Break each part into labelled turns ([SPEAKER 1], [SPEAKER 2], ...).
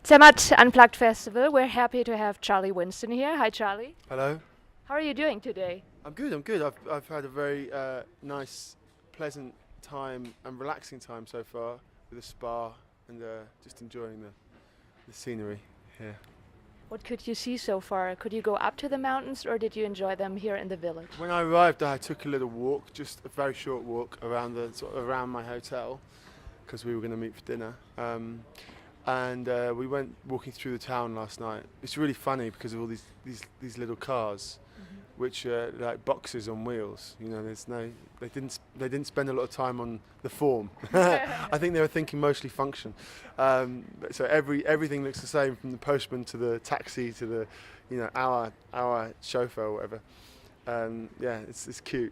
[SPEAKER 1] Zermatt Unplugged Festival. We're happy to have Charlie Winston here. Hi, Charlie.
[SPEAKER 2] Hello.
[SPEAKER 1] How are you doing today?
[SPEAKER 2] I'm good. I'm good. I've had a very nice, pleasant time and relaxing time so far with a spa and just enjoying the scenery here.
[SPEAKER 1] What could you see so far? Could you go up to the mountains or did you enjoy them here in the village?
[SPEAKER 2] When I arrived, I took a little walk, just a very short walk around around my hotel because we were going to meet for dinner. And we went walking through the town last night. It's really funny because of all these little cars, which are like boxes on wheels. You know, they didn't spend a lot of time on the form. I think they were thinking mostly function. So everything looks the same, from the postman to the taxi to the, our chauffeur or whatever. Yeah, it's cute.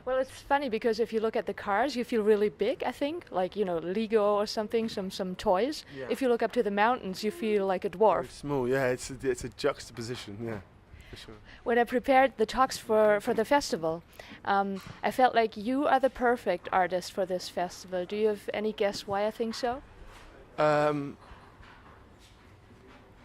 [SPEAKER 1] Well, it's funny because if you look at the cars, you feel really big, I think, like, Lego or something, some toys.
[SPEAKER 2] Yeah.
[SPEAKER 1] If you look up to the mountains, you feel like a
[SPEAKER 2] Very
[SPEAKER 1] dwarf.
[SPEAKER 2] small. Yeah, it's a juxtaposition. Yeah, for sure.
[SPEAKER 1] When I prepared the talks for the festival, I felt like you are the perfect artist for this festival. Do you have any guess why I think so?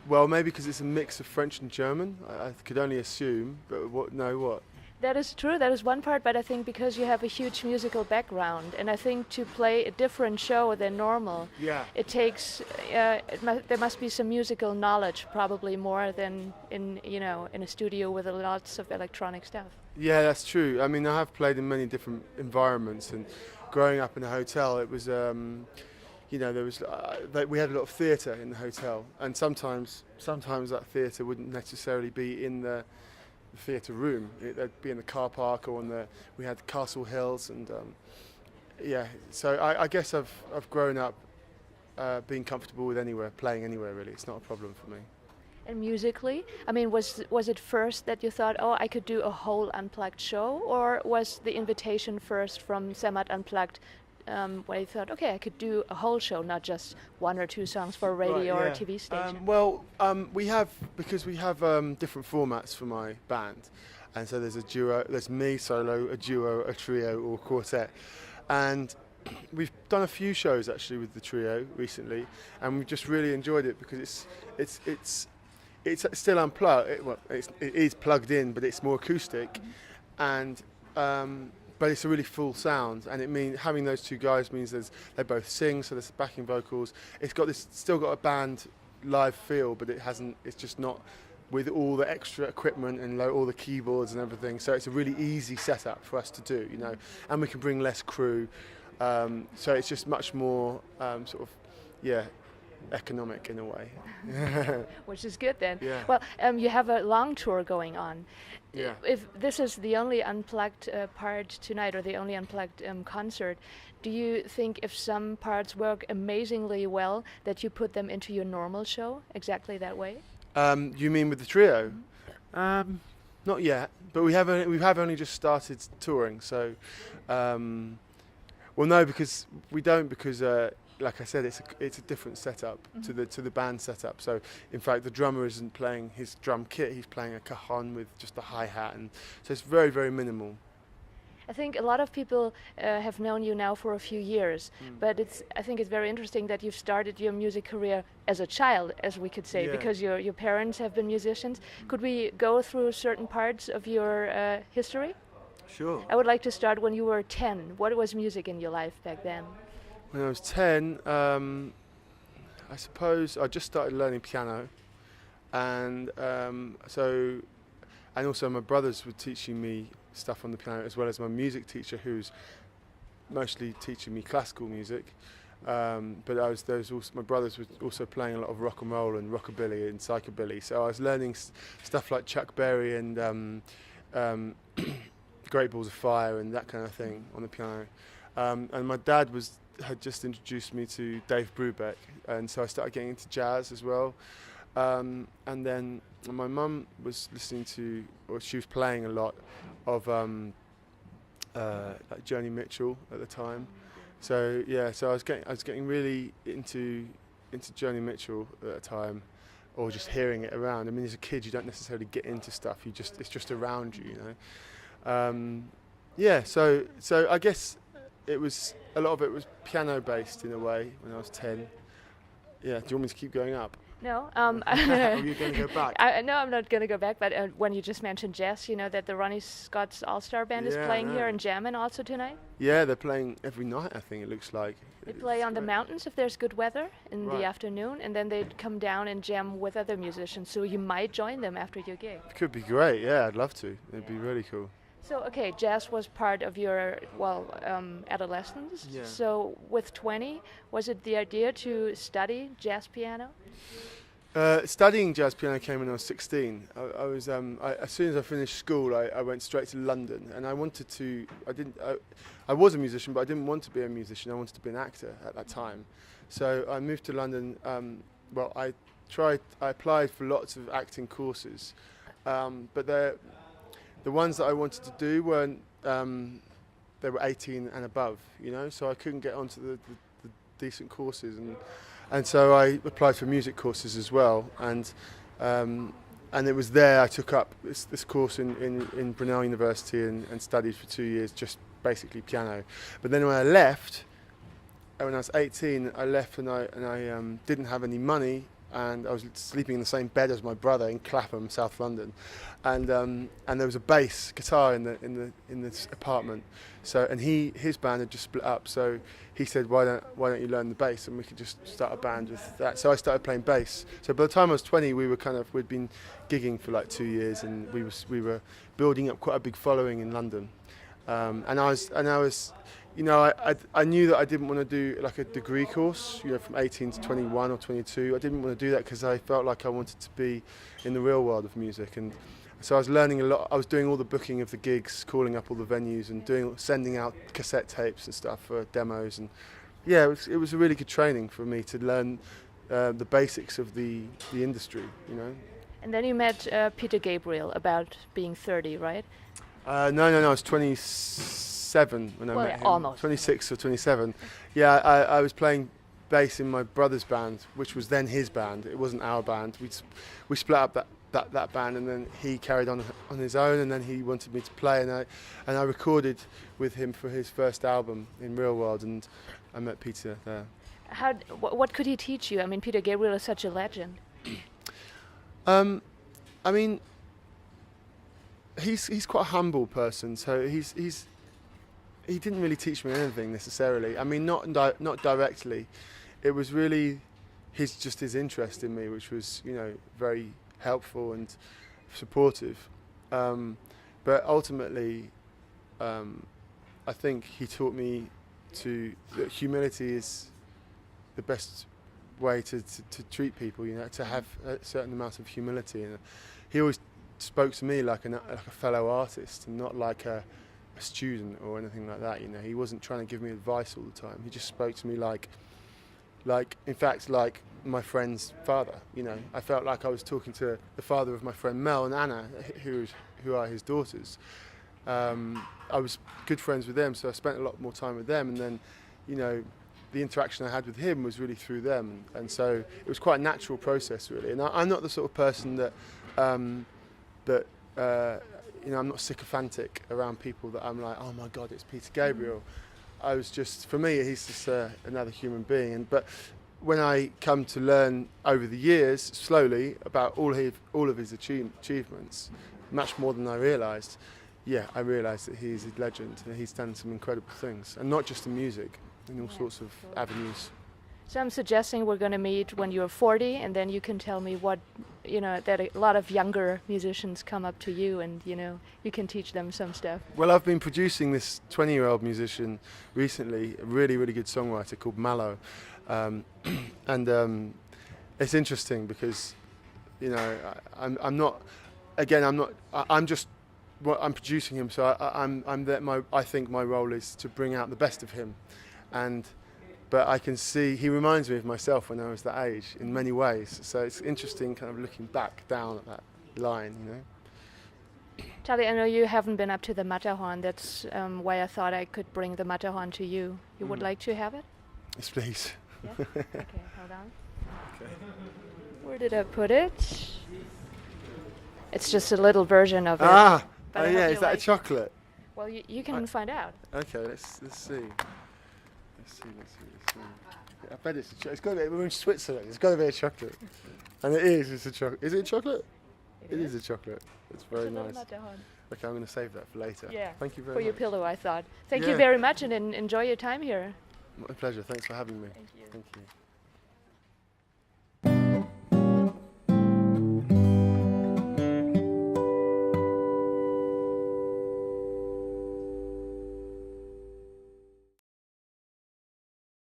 [SPEAKER 2] Well, maybe because it's a mix of French and German. I could only assume, but what?
[SPEAKER 1] That is true, that is one part, but I think because you have a huge musical background, and I think to play a different show than normal,
[SPEAKER 2] Yeah.
[SPEAKER 1] it takes, there must be some musical knowledge, probably more than in a studio with lots of electronic stuff.
[SPEAKER 2] Yeah, that's true. I mean, I have played in many different environments, and growing up in a hotel, it was, there was, we had a lot of theatre in the hotel, and sometimes that theatre wouldn't necessarily be in the theatre room. They'd be in the car park or we had Castle Hills, and so I guess I've grown up being comfortable with playing anywhere really. It's not a problem for me.
[SPEAKER 1] And musically, I mean, was it first that you thought, oh, I could do a whole unplugged show, or was the invitation first from Zermatt Unplugged, where you thought, okay, I could do a whole show, not just one or two songs for a radio or a TV station?
[SPEAKER 2] We have different formats for my band, and so there's a duo, there's me solo, a duo, a trio, or a quartet, and we've done a few shows actually with the trio recently, and we've just really enjoyed it because it's still unplugged. It is plugged in, but it's more acoustic, and. But it's a really full sound, and having those two guys means they both sing, so there's backing vocals. It's still got a band live feel, but it's just not with all the extra equipment and all the keyboards and everything. So it's a really easy setup for us to do, and we can bring less crew. So it's just much more economic in a way.
[SPEAKER 1] Which is good then.
[SPEAKER 2] Yeah.
[SPEAKER 1] Well, you have a long tour going on.
[SPEAKER 2] Yeah.
[SPEAKER 1] If this is the only unplugged part tonight, or the only unplugged concert, do you think if some parts work amazingly well that you put them into your normal show exactly that way?
[SPEAKER 2] You mean with the trio? Not yet, but we have only just started touring. So, no, because we don't, because like I said, it's a different setup to the band setup. So in fact, the drummer isn't playing his drum kit; he's playing a cajon with just a hi-hat, and so it's very, very minimal.
[SPEAKER 1] I think a lot of people have known you now for a few years, but I think it's very interesting that you've started your music career as a child, as we could say, because your parents have been musicians. Could we go through certain parts of your history?
[SPEAKER 2] Sure.
[SPEAKER 1] I would like to start when you were 10. What was music in your life back then?
[SPEAKER 2] When I was 10, I suppose I just started learning piano, and also my brothers were teaching me stuff on the piano, as well as my music teacher, who's mostly teaching me classical music. But my brothers were also playing a lot of rock and roll and rockabilly and psychobilly. So I was learning stuff like Chuck Berry and Great Balls of Fire and that kind of thing on the piano. And my dad had just introduced me to Dave Brubeck, and so I started getting into jazz as well. And then my mum was listening to, or she was playing a lot of like Joni Mitchell at the time. So I was getting really into Joni Mitchell at the time, or just hearing it around. I mean, as a kid, you don't necessarily get into stuff. It's just around you, So I guess a lot of it was piano based in a way when I was 10. Yeah, do you want me to keep going up?
[SPEAKER 1] No.
[SPEAKER 2] Are you going to go back?
[SPEAKER 1] No, I'm not going to go back. But when you just mentioned jazz, you know that the Ronnie Scott's All-Star Band is playing here and jamming also tonight?
[SPEAKER 2] Yeah, they're playing every night, I think it looks like.
[SPEAKER 1] They play on the mountains if there's good weather in the afternoon, and then they'd come down and jam with other musicians, so you might join them after your gig.
[SPEAKER 2] It could be great, yeah, I'd love to. It'd be really cool.
[SPEAKER 1] So, okay, jazz was part of your, adolescence.
[SPEAKER 2] Yeah.
[SPEAKER 1] So, with 20, was it the idea to study jazz piano?
[SPEAKER 2] Studying jazz piano came when I was 16. I was as soon as I finished school, I went straight to London, and I wanted to. I was a musician, but I didn't want to be a musician. I wanted to be an actor at that time. So I moved to London. I applied for lots of acting courses, but the ones that I wanted to do weren't. They were 18 and above, you know, so I couldn't get onto the decent courses, and so I applied for music courses as well, and it was there I took up this course in Brunel University and studied for 2 years, just basically piano. But then when I left, when I was 18, I left and I didn't have any money, and I was sleeping in the same bed as my brother in Clapham, South London, and there was a bass guitar in this apartment. So his band had just split up. So he said, why don't you learn the bass, and we could just start a band with that. So I started playing bass. So by the time I was 20, we'd been gigging for like 2 years, and we were building up quite a big following in London. And I was. You know, I knew that I didn't want to do like a degree course, you know, from 18 to 21 or 22. I didn't want to do that because I felt like I wanted to be in the real world of music. And so I was learning a lot. I was doing all the booking of the gigs, calling up all the venues and sending out cassette tapes and stuff for demos. And yeah, it was a really good training for me to learn the basics of the industry, you know.
[SPEAKER 1] And then you met Peter Gabriel about being 30, right?
[SPEAKER 2] No, I was 27 when I met him.
[SPEAKER 1] Almost.
[SPEAKER 2] 26 or 27. Yeah, I was playing bass in my brother's band, which was then his band. It wasn't our band. We split up that band, and then he carried on his own, and then he wanted me to play, and I recorded with him for his first album in Real World, and I met Peter there.
[SPEAKER 1] What could he teach you? I mean, Peter Gabriel is such a legend.
[SPEAKER 2] I mean, he's quite a humble person, so he didn't really teach me anything necessarily. I mean, not directly. It was really his interest in me, which was, you know, very helpful and supportive. But ultimately, I think he taught me that humility is the best way to treat people. You know, to have a certain amount of humility. And he always spoke to me like a fellow artist, and not like a student or anything like that. You know, he wasn't trying to give me advice all the time. He just spoke to me like in fact like my friend's father. You know, I felt like I was talking to the father of my friend Mel and Anna, who are his daughters. I was good friends with them, so I spent a lot more time with them, and then, you know, the interaction I had with him was really through them, and so it was quite a natural process, really. And I'm not the sort of person that you know, I'm not sycophantic around people that I'm like, oh my God, it's Peter Gabriel. I was just, for me, he's just another human being. But when I come to learn over the years, slowly, about all of his achievements, much more than I realised, I realised that he's a legend and he's done some incredible things, and not just in music, in all sorts of avenues.
[SPEAKER 1] So I'm suggesting we're going to meet when you're 40, and then you can tell me what, you know, that a lot of younger musicians come up to you, and, you know, you can teach them some stuff.
[SPEAKER 2] Well, I've been producing this 20-year-old musician recently, a really, really good songwriter called Mallow. And it's interesting because, you know, I'm producing him, so I think my role is to bring out the best of him. But I can see he reminds me of myself when I was that age in many ways. So it's interesting kind of looking back down at that line, you know.
[SPEAKER 1] Charlie, I know you haven't been up to the Matterhorn. That's why I thought I could bring the Matterhorn to you. You would like to have it?
[SPEAKER 2] Yes, please.
[SPEAKER 1] Yeah? Okay, hold on. Okay. Where did I put it? It's just a little version of it.
[SPEAKER 2] Oh yeah, is that a chocolate?
[SPEAKER 1] Well, you can find out.
[SPEAKER 2] Okay, let's see. Let's see. I bet it's got to be. We're in Switzerland. It's got to be a chocolate. And it is. It's a chocolate. Is it a chocolate?
[SPEAKER 1] It
[SPEAKER 2] is a chocolate. It's very nice.
[SPEAKER 1] Matterhorn.
[SPEAKER 2] Okay, I'm going to save that for later.
[SPEAKER 1] Yeah.
[SPEAKER 2] Thank you very
[SPEAKER 1] For
[SPEAKER 2] much.
[SPEAKER 1] your pillow, I thought. Thank you very much, and enjoy your time here.
[SPEAKER 2] My pleasure. Thanks for having me.
[SPEAKER 1] Thank you.
[SPEAKER 2] Thank you.